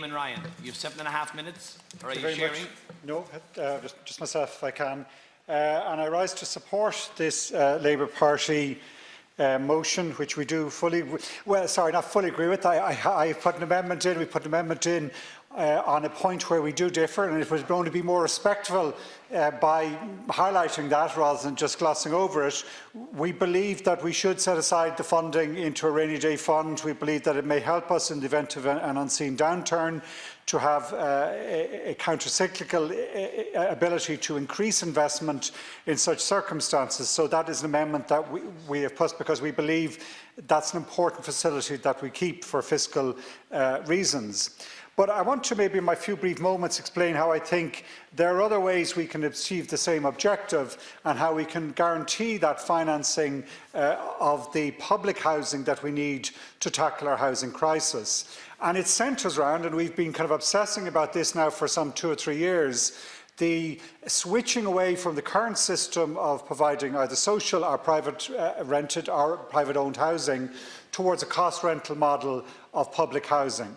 Eamon Ryan, you have 7.5 minutes. Or are you sharing? Much. No, just myself if I can. And I rise to support this Labour Party motion, which we do fully, well, sorry, not fully agree with. I put an amendment in, we put an amendment in on a point where we do differ, and it would only be more respectful by highlighting that rather than just glossing over it. We believe that we should set aside the funding into a rainy day fund. We believe that it may help us in the event of an unseen downturn to have a counter-cyclical ability to increase investment in such circumstances. So that is an amendment that we have put because we believe that's an important facility that we keep for fiscal reasons. But I want to maybe in my few brief moments explain how I think there are other ways we can achieve the same objective and how we can guarantee that financing of the public housing that we need to tackle our housing crisis. And it centres around, and we've been kind of obsessing about this now for some 2 or 3 years, the switching away from the current system of providing either social or private rented or private owned housing towards a cost rental model of public housing.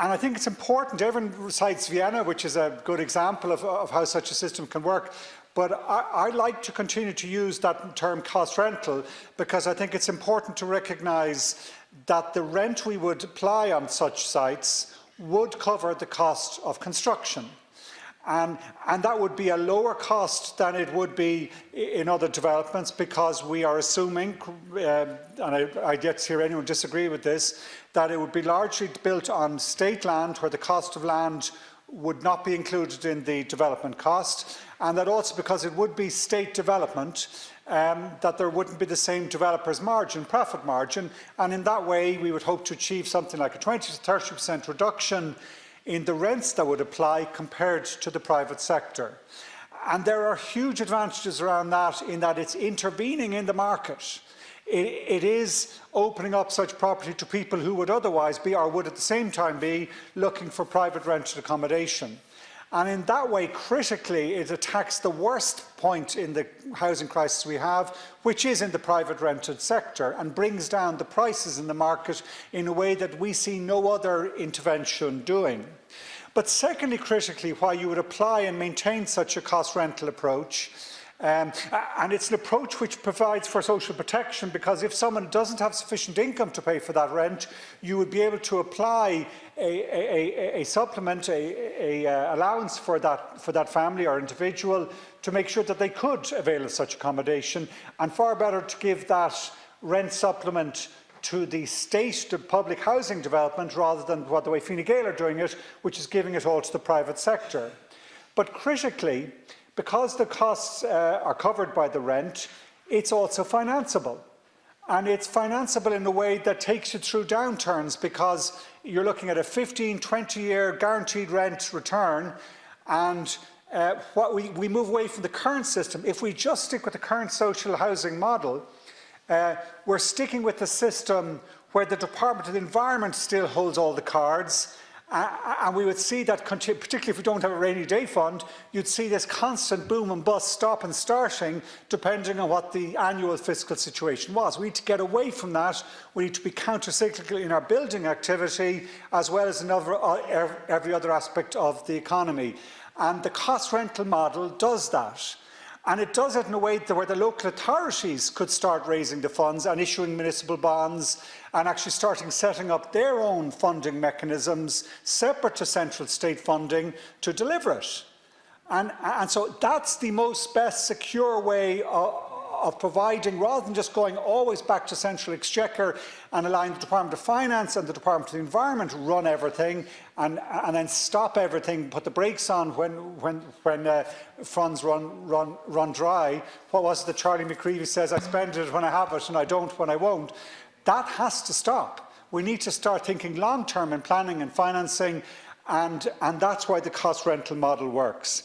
And I think it's important. Everyone cites Vienna, which is a good example of how such a system can work. But I like to continue to use that term cost rental because I think it's important to recognise that the rent we would apply on such sites would cover the cost of construction. And that would be a lower cost than it would be in other developments because we are assuming, and I yet to hear anyone disagree with this, that it would be largely built on state land where the cost of land would not be included in the development cost, and that also because it would be state development, that there wouldn't be the same developer's margin, profit margin, and in that way we would hope to achieve something like a 20 to 30% reduction in the rents that would apply compared to the private sector. And there are huge advantages around that in that it's intervening in the market. It is opening up such property to people who would otherwise be, or would at the same time be, looking for private rented accommodation. And in that way, critically, it attacks the worst point in the housing crisis we have, which is in the private rented sector, and brings down the prices in the market in a way that we see no other intervention doing. But secondly, critically, why you would apply and maintain such a cost rental approach, and it's an approach which provides for social protection, because if someone doesn't have sufficient income to pay for that rent, you would be able to apply a supplement, a allowance for that family or individual to make sure that they could avail of such accommodation, and far better to give that rent supplement to the state, to public housing development, rather than the way Fine Gael are doing it, which is giving it all to the private sector. But critically, because the costs are covered by the rent, it's also financeable. And it's financeable in a way that takes you through downturns, because you're looking at a 15, 20-year guaranteed rent return, and we move away from the current system. If we just stick with the current social housing model, we're sticking with the system where the Department of the Environment still holds all the cards, and we would see that, particularly if we don't have a rainy day fund, you'd see this constant boom and bust, stop and starting, depending on what the annual fiscal situation was. We need to get away from that. We need to be counter-cyclical in our building activity, as well as in every other aspect of the economy. And the cost rental model does that. And it does it in a way where the local authorities could start raising the funds and issuing municipal bonds and actually setting up their own funding mechanisms separate to central state funding to deliver it. And so that's the best secure way of providing, rather than just going always back to central exchequer and allowing the Department of Finance and the Department of the Environment run everything and then stop everything, put the brakes on when funds run dry. What was it that Charlie McCreevy says? I spend it when I have it and I don't when I won't. That has to stop. We need to start thinking long-term in planning and financing, and that's why the cost rental model works.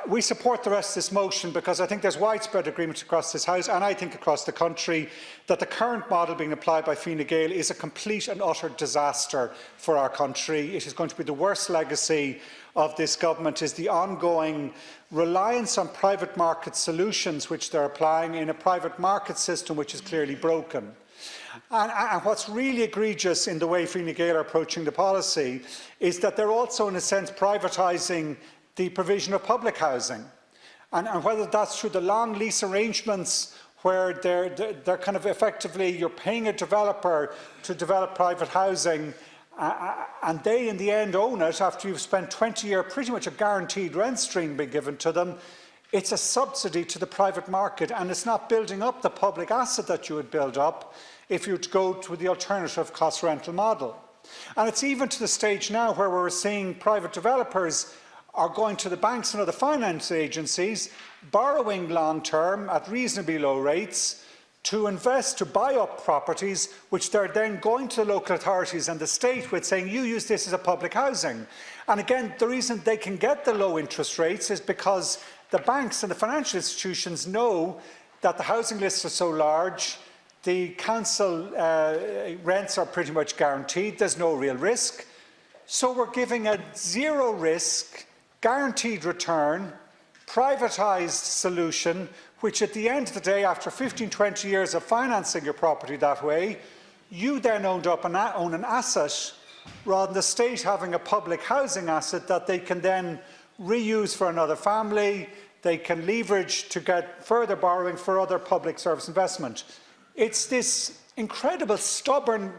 We support the rest of this motion because I think there's widespread agreement across this House, and I think across the country, that the current model being applied by Fine Gael is a complete and utter disaster for our country. It is going to be the worst legacy of this government, is the ongoing reliance on private market solutions which they're applying in a private market system which is clearly broken. And what's really egregious in the way Fine Gael are approaching the policy is that they're also, in a sense, privatising the provision of public housing. And whether that's through the long lease arrangements where they're kind of effectively, you're paying a developer to develop private housing, and they in the end own it after you've spent 20 years, pretty much a guaranteed rent stream being given to them. It's a subsidy to the private market, and it's not building up the public asset that you would build up if you were to go to the alternative cost rental model. And it's even to the stage now where we're seeing private developers are going to the banks and other finance agencies, borrowing long-term at reasonably low rates to invest, to buy up properties, which they're then going to the local authorities and the state with, saying, you use this as a public housing. And again, the reason they can get the low interest rates is because the banks and the financial institutions know that the housing lists are so large, the council rents are pretty much guaranteed, there's no real risk. So we're giving a zero risk, guaranteed return, privatised solution, which at the end of the day, after 15, 20 years of financing your property that way, you then own an asset rather than the state having a public housing asset that they can then reuse for another family, they can leverage to get further borrowing for other public service investment. It's this incredible stubborn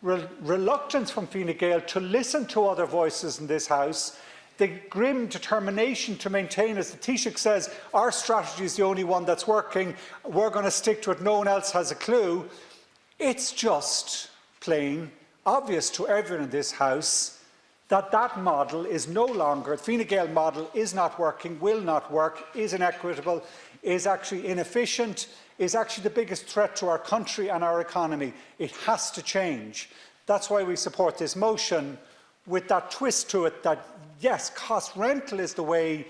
reluctance from Fine Gael to listen to other voices in this House, the grim determination to maintain, as the Taoiseach says, our strategy is the only one that's working, we're going to stick to it, no one else has a clue. It's just plain obvious to everyone in this House that that model is no longer, the Fine Gael model is not working, will not work, is inequitable, is actually inefficient, is actually the biggest threat to our country and our economy. It has to change. That's why we support this motion with that twist to it that, yes, cost rental is the way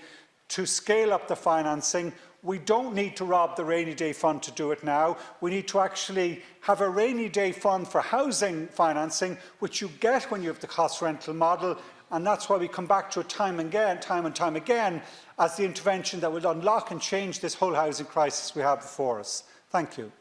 to scale up the financing. We don't need to rob the rainy day fund to do it now. We need to actually have a rainy day fund for housing financing, which you get when you have the cost rental model, and that's why we come back to it time and time again as the intervention that will unlock and change this whole housing crisis we have before us. Thank you.